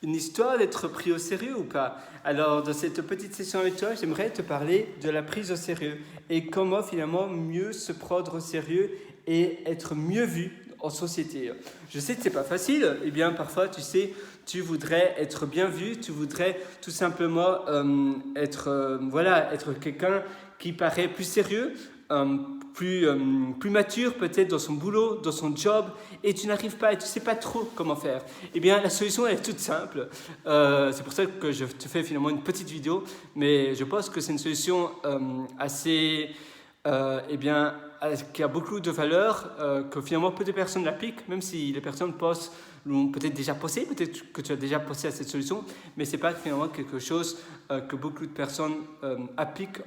Une histoire d'être pris au sérieux ou pas? Alors, dans cette petite session avec toi, j'aimerais te parler de la prise au sérieux et comment finalement mieux se prendre au sérieux et être mieux vu en société. Je sais que c'est pas facile, et bien parfois tu sais, tu voudrais être bien vu, tu voudrais tout simplement être quelqu'un qui paraît plus sérieux, euh, plus mature peut-être dans son boulot, dans son job, et tu n'arrives pas et tu ne sais pas trop comment faire. Eh bien, la solution elle est toute simple. C'est pour ça que je te fais finalement une petite vidéo, mais je pense que c'est une solution assez, qui a beaucoup de valeur, que finalement peu de personnes l'appliquent, même si les personnes l'ont peut-être déjà posé, peut-être que tu as déjà posé à cette solution, mais ce n'est pas finalement quelque chose que beaucoup de personnes appliquent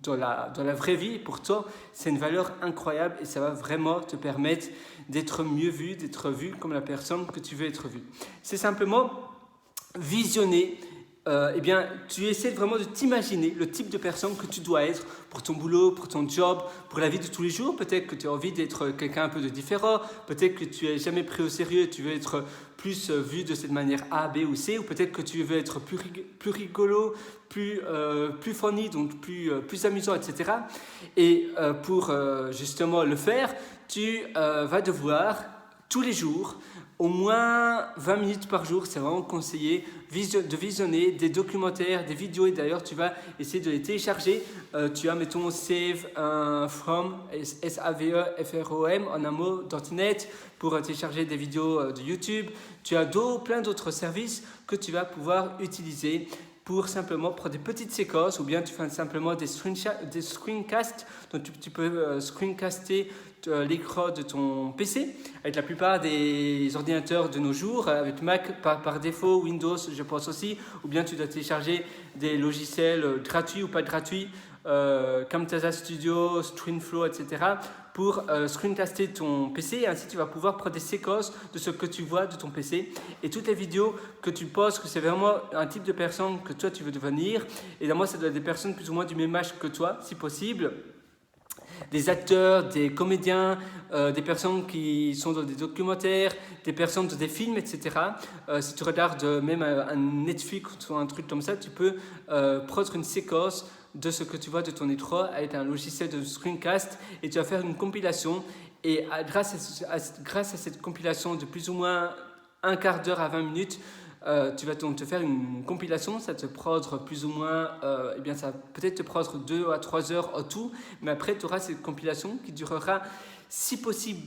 dans la vraie vie. Et pour toi, c'est une valeur incroyable et ça va vraiment te permettre d'être mieux vu, d'être vu comme la personne que tu veux être vu. C'est simplement visionner. Tu essaies vraiment de t'imaginer le type de personne que tu dois être pour ton boulot, pour ton job, pour la vie de tous les jours. Peut-être que tu as envie d'être quelqu'un un peu de différent, peut-être que tu n'es jamais pris au sérieux et tu veux être plus vu de cette manière A, B ou C, ou peut-être que tu veux être plus rigolo, plus funny, donc plus amusant, etc. Et pour justement le faire, tu vas devoir tous les jours, au moins 20 minutes par jour, c'est vraiment conseillé de visionner des documentaires, des vidéos, et d'ailleurs tu vas essayer de les télécharger. Tu as, mettons, Save From, S-A-V-E-F-R-O-M, en un mot, .net, pour télécharger des vidéos de YouTube. Tu as plein d'autres services que tu vas pouvoir utiliser pour simplement prendre des petites séquences, ou bien tu fais simplement des screencasts, donc tu peux screencaster l'écran de ton PC. Avec la plupart des ordinateurs de nos jours, avec Mac par défaut, Windows je pense aussi, ou bien tu dois télécharger des logiciels gratuits ou pas gratuits, Camtasia Studio, ScreenFlow, etc. pour screencaster ton PC, et ainsi tu vas pouvoir prendre des séquences de ce que tu vois de ton PC, et toutes les vidéos que tu poses, que c'est vraiment un type de personne que toi tu veux devenir. Et moi ça doit être des personnes plus ou moins du même âge que toi si possible, des acteurs, des comédiens, des personnes qui sont dans des documentaires, des personnes dans des films, etc. Si tu regardes même un Netflix ou un truc comme ça, tu peux prendre une séquence de ce que tu vois de ton écran avec un logiciel de screencast, et tu vas faire une compilation. Et grâce à cette compilation de plus ou moins un quart d'heure à 20 minutes, tu vas donc te faire une compilation. Ça te prendre plus ou moins, ça va peut-être te prendre 2 à 3 heures en tout, mais après tu auras cette compilation qui durera si possible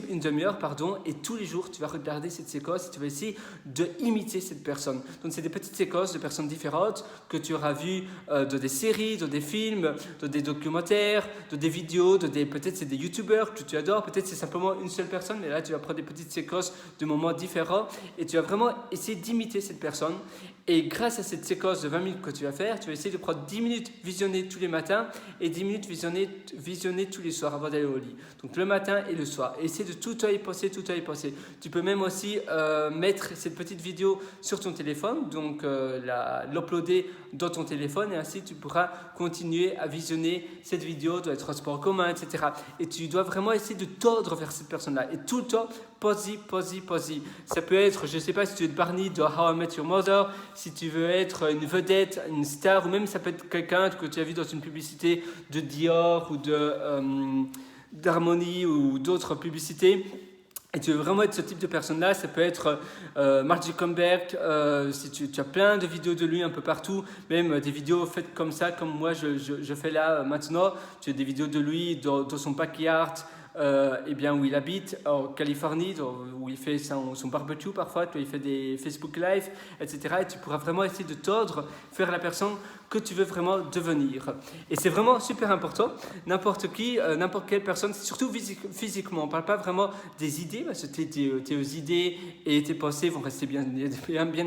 une demi-heure, et tous les jours tu vas regarder cette séquence et tu vas essayer d'imiter cette personne. Donc c'est des petites séquences de personnes différentes que tu auras vues dans des séries, dans des films, dans des documentaires, dans des vidéos, peut-être c'est des youtubeurs que tu adores, peut-être c'est simplement une seule personne, mais là tu vas prendre des petites séquences de moments différents et tu vas vraiment essayer d'imiter cette personne. Et grâce à cette séquence de 20 minutes que tu vas faire, tu vas essayer de prendre 10 minutes visionner tous les matins et 10 minutes visionner tous les soirs avant d'aller au lit. Donc le matin et le soir. Et essayer de tout y passer. Tu peux même aussi mettre cette petite vidéo sur ton téléphone, donc l'uploader dans ton téléphone, et ainsi tu pourras continuer à visionner cette vidéo dans les transports en commun, etc. Et tu dois vraiment essayer de tordre vers cette personne-là. Et tout le temps, pose-y. Ça peut être, je ne sais pas si tu es Barney de How I Met Your Mother, si tu veux être une vedette, une star, ou même ça peut être quelqu'un que tu as vu dans une publicité de Dior ou d'Harmonie ou d'autres publicités. Et tu veux vraiment être ce type de personne-là. Ça peut être Mark Zuckerberg, si tu as plein de vidéos de lui un peu partout, même des vidéos faites comme ça, comme moi je fais là maintenant. Tu as des vidéos de lui dans son backyard, où il habite en Californie, où il fait son barbecue parfois, il fait des Facebook Live, etc. Et tu pourras vraiment essayer de tordre, faire la personne que tu veux vraiment devenir. Et c'est vraiment super important. N'importe quelle personne, surtout physiquement, on ne parle pas vraiment des idées, parce que tes idées et tes pensées vont rester bien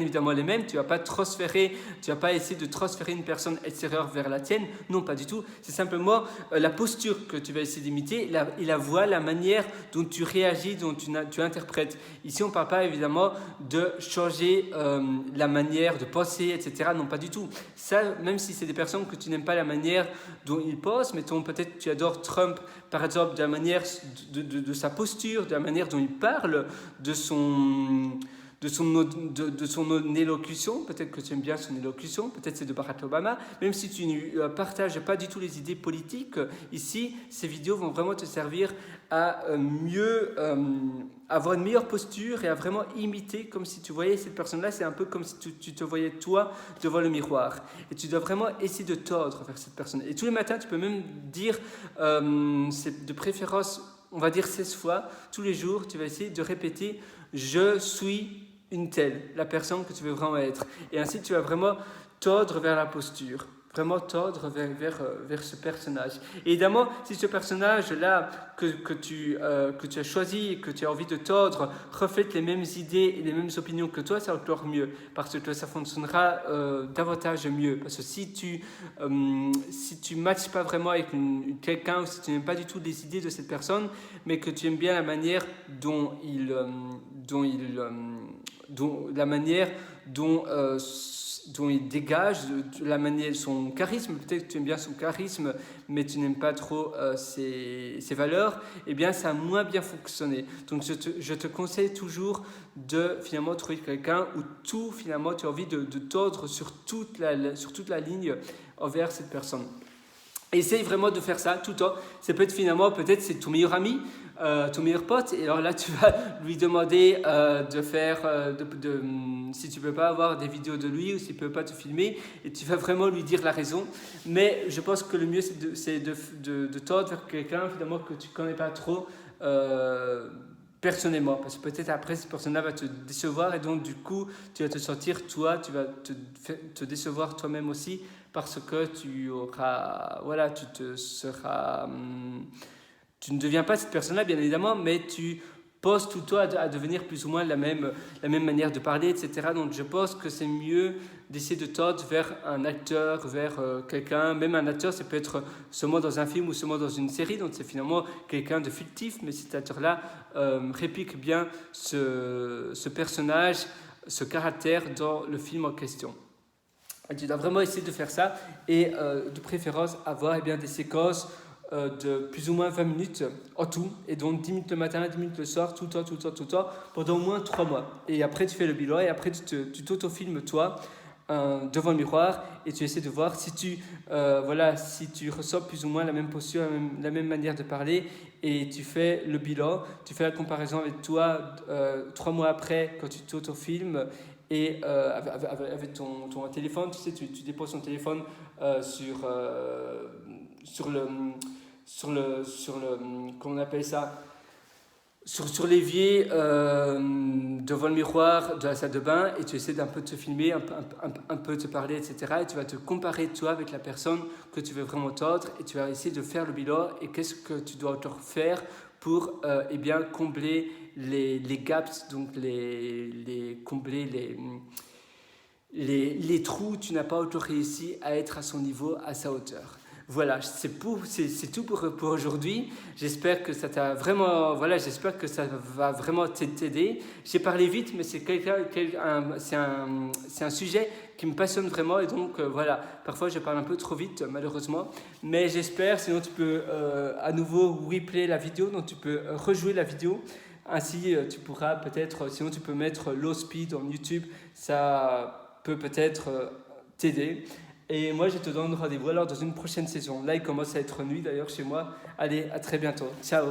évidemment les mêmes. Tu ne vas pas essayer de transférer une personne extérieure vers la tienne. Non, pas du tout. C'est simplement la posture que tu vas essayer d'imiter, et la voix, la manière dont tu réagis, dont tu interprètes. Ici, on ne parle pas évidemment de changer la manière de penser, etc. Non, pas du tout. Ça, même si c'est des personnes que tu n'aimes pas la manière dont ils pensent, mettons peut-être tu adores Trump par exemple, de la manière de sa posture, de la manière dont il parle, de de son élocution. Peut-être que tu aimes bien son élocution, peut-être c'est de Barack Obama. Même si tu ne partages pas du tout les idées politiques, ici, ces vidéos vont vraiment te servir à avoir une meilleure posture et à vraiment imiter comme si tu voyais cette personne-là. C'est un peu comme si tu te voyais toi devant le miroir. Et tu dois vraiment essayer de tordre vers cette personne. Et tous les matins, tu peux même dire, c'est de préférence, on va dire 16 fois, tous les jours, tu vas essayer de répéter « je suis une telle », la personne que tu veux vraiment être. Et ainsi, tu vas vraiment tordre vers la posture. Vraiment tordre vers ce personnage. Et évidemment, si ce personnage-là que tu as choisi et que tu as envie de tordre reflète les mêmes idées et les mêmes opinions que toi, c'est encore mieux. Parce que ça fonctionnera davantage mieux. Parce que si tu ne matches pas vraiment avec quelqu'un ou si tu n'aimes pas du tout les idées de cette personne, mais que tu aimes bien la manière dont il dégage, la manière, son charisme, peut-être que tu aimes bien son charisme, mais tu n'aimes pas trop ses valeurs, eh bien ça a moins bien fonctionné. Donc je te conseille toujours de finalement trouver quelqu'un où tout finalement tu as envie de tordre sur toute la ligne envers cette personne. Essaye vraiment de faire ça tout le temps. Ça peut être finalement, peut-être c'est ton meilleur ami, ton meilleur pote, et alors là tu vas lui demander de faire, si tu ne peux pas avoir des vidéos de lui ou s'il ne peut pas te filmer, et tu vas vraiment lui dire la raison. Mais je pense que le mieux c'est de tordre vers quelqu'un finalement que tu ne connais pas trop personnellement, parce que peut-être après cette personne-là va te décevoir et donc du coup tu vas te sentir toi, tu vas te décevoir toi-même aussi parce que tu ne deviens pas cette personne-là bien évidemment, mais tu poses tout toi à devenir plus ou moins la même manière de parler, etc. Donc je pense que c'est mieux d'essayer de tordre vers un acteur, vers quelqu'un, même un acteur, ça peut être seulement dans un film ou seulement dans une série, donc c'est finalement quelqu'un de fictif, mais cet acteur-là réplique bien ce personnage, ce caractère dans le film en question. Et tu dois vraiment essayer de faire ça et de préférence avoir des séquences de plus ou moins 20 minutes en tout, et donc 10 minutes le matin, 10 minutes le soir, tout le temps, pendant au moins 3 mois. Et après tu fais le bilan et après tu t'auto-filmes toi devant le miroir et tu essaies de voir si tu ressens plus ou moins la même posture, la même manière de parler, et tu fais le bilan, tu fais la comparaison avec toi 3 mois après quand tu t'auto-filmes. Et avec ton téléphone, tu sais, tu déposes ton téléphone sur comment on appelle ça, sur l'évier devant le miroir de la salle de bain, et tu essaies d'un peu de te filmer, un peu de te parler, etc. Et tu vas te comparer toi avec la personne que tu veux vraiment tordre, et tu vas essayer de faire le bilan et qu'est-ce que tu dois encore faire pour combler les gaps, donc combler les trous où tu n'as pas encore réussi à être à son niveau, à sa hauteur. Voilà, c'est tout pour aujourd'hui. J'espère que ça t'a vraiment, j'espère que ça va vraiment t'aider. J'ai parlé vite, mais c'est un sujet qui me passionne vraiment, et donc parfois je parle un peu trop vite malheureusement, mais j'espère. Sinon tu peux à nouveau replay la vidéo, donc tu peux rejouer la vidéo. Ainsi tu pourras peut-être, sinon tu peux mettre low speed en YouTube, ça peut-être t'aider. Et moi, je te donne rendez-vous alors dans une prochaine saison. Là, il commence à être nuit d'ailleurs chez moi. Allez, à très bientôt. Ciao.